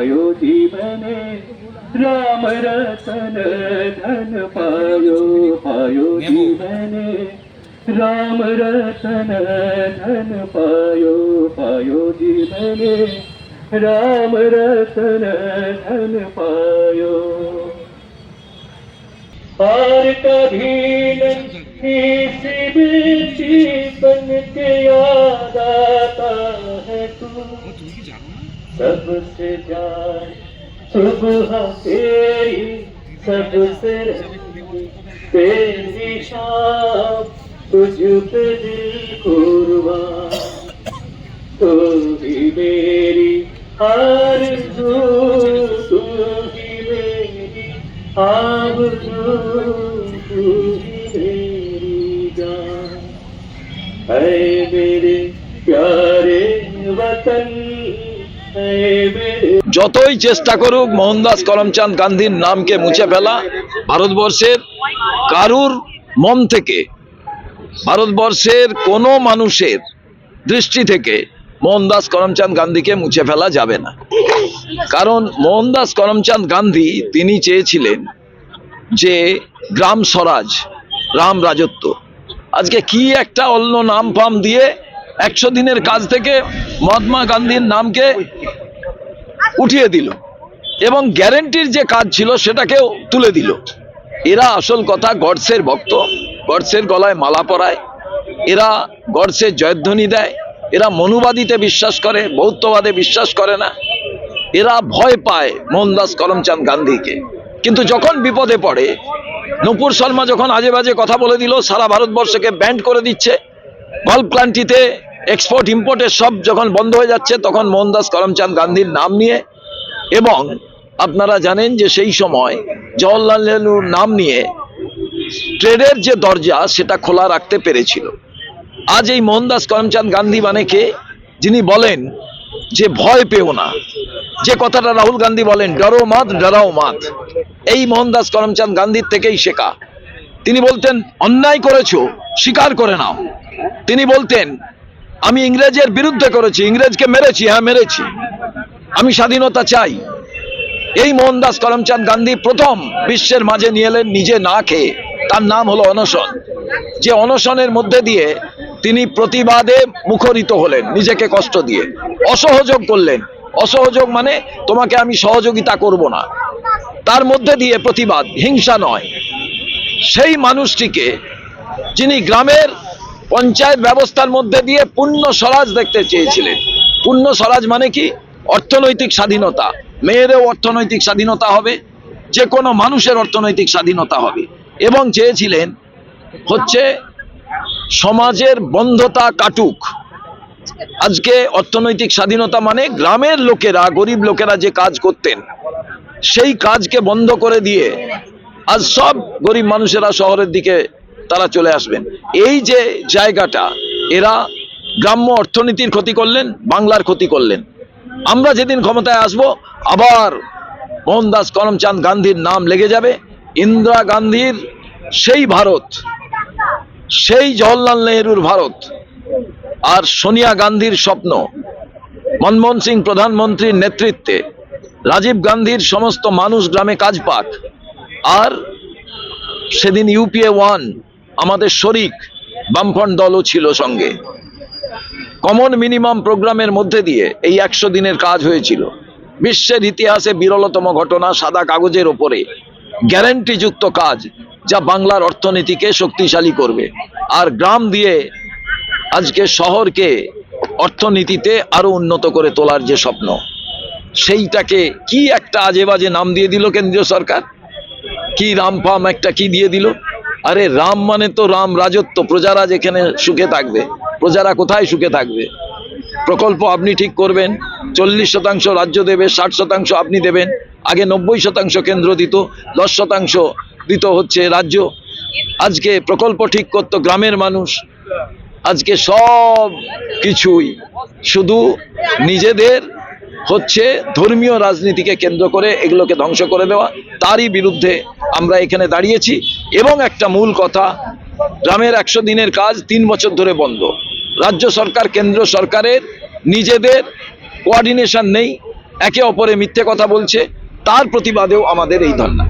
पायो जीवने राम रतन धन पायो पायो जीवने राम रतन धन पायो पायो जीवने राम रतन धन पायो। और कभी इसी बेटी बन के याद आता है तू सबसे जान सुबह तेरी सबसे तेरी शाम तुझ पे दिल कुर्बान तू ही मेरी आरज़ू तू ही मेरी आरज़ू तू ही मेरी जान ऐ मेरे प्यारे वतन ऐ मेरे। যতই চেষ্টা করুক মোহনদাস করমচাঁদ গান্ধীর নামকে মুছে ফেলা ভারতবর্ষের কারুর মন থেকে, ভারতবর্ষের কোনো মানুষের দৃষ্টি থেকে মোহনদাস করমচাঁদ গান্ধীকে মুছে ফেলা যাবে না। কারণ মোহনদাস করমচাঁদ গান্ধী তিনি চেয়েছিলেন যে গ্রাম স্বরাজ, রাম রাজত্ব। আজকে কি একটা অন্য নাম ফাম দিয়ে 100 দিনের কাজ থেকে মহাত্মা গান্ধীর নামকে উঠিয়ে দিল এবং গ্যারেন্টির যে কাজ ছিল সেটাকেও তুলে দিল। এরা আসল কথা গডসের ভক্ত, গডসের গলায় মালা পরায়, এরা গডসের জয়ধ্বনি দেয়, এরা মনুবাদিতে বিশ্বাস করে, বৌদ্ধবাদে বিশ্বাস করে না। এরা ভয় পায় মোহনদাস করমচাঁদ গান্ধীকে। কিন্তু যখন বিপদে পড়ে, নূপুর শর্মা যখন আজে বাজে কথা বলে দিল, সারা ভারতবর্ষকে ব্যান্ড করে দিচ্ছে, গল্ফ ক্লান্তিতে এক্সপোর্ট ইম্পোর্টের সব যখন বন্ধ হয়ে যাচ্ছে, তখন মোহনদাস করমচাঁদ গান্ধীর নাম নিয়ে, এবং আপনারা জানেন যে সেই সময় জওহরলাল নেহরুর নাম নিয়ে ট্রেডের যে দরজা সেটা খোলা রাখতে পেরেছিল। আজ এই মোহনদাস করমচাঁদ গান্ধী মানে কে? যিনি বলেন যে ভয় পেও না, যে কথাটা রাহুল গান্ধী বলেন ডরো মাত ডরাও মাত, এই মোহনদাস করমচাঁদ গান্ধীর থেকেই শেখা। তিনি বলতেন অন্যায় করেছো স্বীকার করে নাও। তিনি বলতেন আমি ইংরেজের বিরুদ্ধে করেছি, ইংরেজকে মেরেছি, হ্যাঁ মেরেছি, আমি স্বাধীনতা চাই। এই মোহনদাস করমচাঁদ গান্ধী প্রথম বিশ্বের মাঝে নিয়ে এলেন নিজে না খেয়ে, তার নাম হলো অনশন। যে অনশনের মধ্যে দিয়ে তিনি প্রতিবাদে মুখরিত হলেন, নিজেকে কষ্ট দিয়ে অসহযোগ করলেন। অসহযোগ মানে তোমাকে আমি সহযোগিতা করব না, তার মধ্যে দিয়ে প্রতিবাদ, হিংসা নয়। সেই মানুষটিকে যিনি গ্রামের পঞ্চায়েত ব্যবস্থার মধ্যে দিয়ে পূর্ণ স্বরাজ দেখতে চেয়েছিলেন। পূর্ণ স্বরাজ মানে কি? অর্থনৈতিক স্বাধীনতা, মেয়েরও অর্থনৈতিক স্বাধীনতা হবে, যে কোনো মানুষের অর্থনৈতিক স্বাধীনতা হবে, এবং চেয়েছিলেন হচ্ছে সমাজের বন্ধতা কাটুক। আজকে অর্থনৈতিক স্বাধীনতা মানে গ্রামের লোকেরা, গরিব লোকেরা যে কাজ করতেন সেই কাজকে বন্ধ করে দিয়ে আজ সব গরিব মানুষেরা শহরের দিকে তারা চলে আসবেন। এই যে জায়গাটা, এরা গ্রাম্য অর্থনীতির ক্ষতি করলেন, বাংলার ক্ষতি করলেন। আমরা যেদিন ক্ষমতায় আসব আবার মোহনদাস করমচাঁদ গান্ধীর নাম লেগে যাবে। ইন্দিরা গান্ধীর সেই ভারত, সেই জওহরলাল নেহরুর ভারত, আর সোনিয়া গান্ধীর স্বপ্ন, মনমোহন সিং প্রধানমন্ত্রীর নেতৃত্বে রাজীব গান্ধীর সমস্ত মানুষ গ্রামে কাজ পাক। আর সেদিন ইউপিএ 1 আমাদের শরিক, বামফ্রন্ট দলও ছিল সঙ্গে। কমন মিনিমাম প্রোগ্রামের মধ্যে দিয়ে এই 100 দিনের কাজ হয়েছিল। বিশ্বের ইতিহাসে বিরলতম ঘটনা, সাদা কাগজের ওপরে গ্যারান্টিযুক্ত কাজ, যা বাংলার অর্থনীতিকে শক্তিশালী করবে। আর গ্রাম দিয়ে আজকে শহরকে অর্থনীতিতে আরো উন্নত করে তোলার যে স্বপ্ন, সেইটাকে কি একটা আজে বাজে নাম দিয়ে দিল কেন্দ্রীয় সরকার। কি রামফাম একটা কি দিয়ে দিল। আরে রাম মানে তো রাম রাজত্ব, প্রজারা যেখানে সুখে থাকবে। প্রজারা কোথায় সুখে থাকবে? প্রকল্প আপনি ঠিক করবেন, 40% রাজ্য দেবে, 60% আপনি দেবেন। আগে 90% কেন্দ্র দিত, 10% দিত হচ্ছে রাজ্য। আজকে প্রকল্প ঠিক করতো গ্রামের মানুষ। আজকে সব কিছুই শুধু নিজেদের হচ্ছে ধর্মীয় রাজনীতিকে কেন্দ্র করে এগুলোকে ধ্বংস করে দেওয়া। তারই বিরুদ্ধে আমরা এখানে দাঁড়িয়েছি। এবং একটা মূল কথা, গ্রামের 100 দিনের কাজ 3 বছর ধরে বন্ধ। রাজ্য সরকার কেন্দ্র সরকারের নিজেদের কোঅর্ডিনেশন নেই, একে অপরে মিথ্যে কথা বলছে, তার প্রতিবাদেও আমাদের এই ধর্ণা।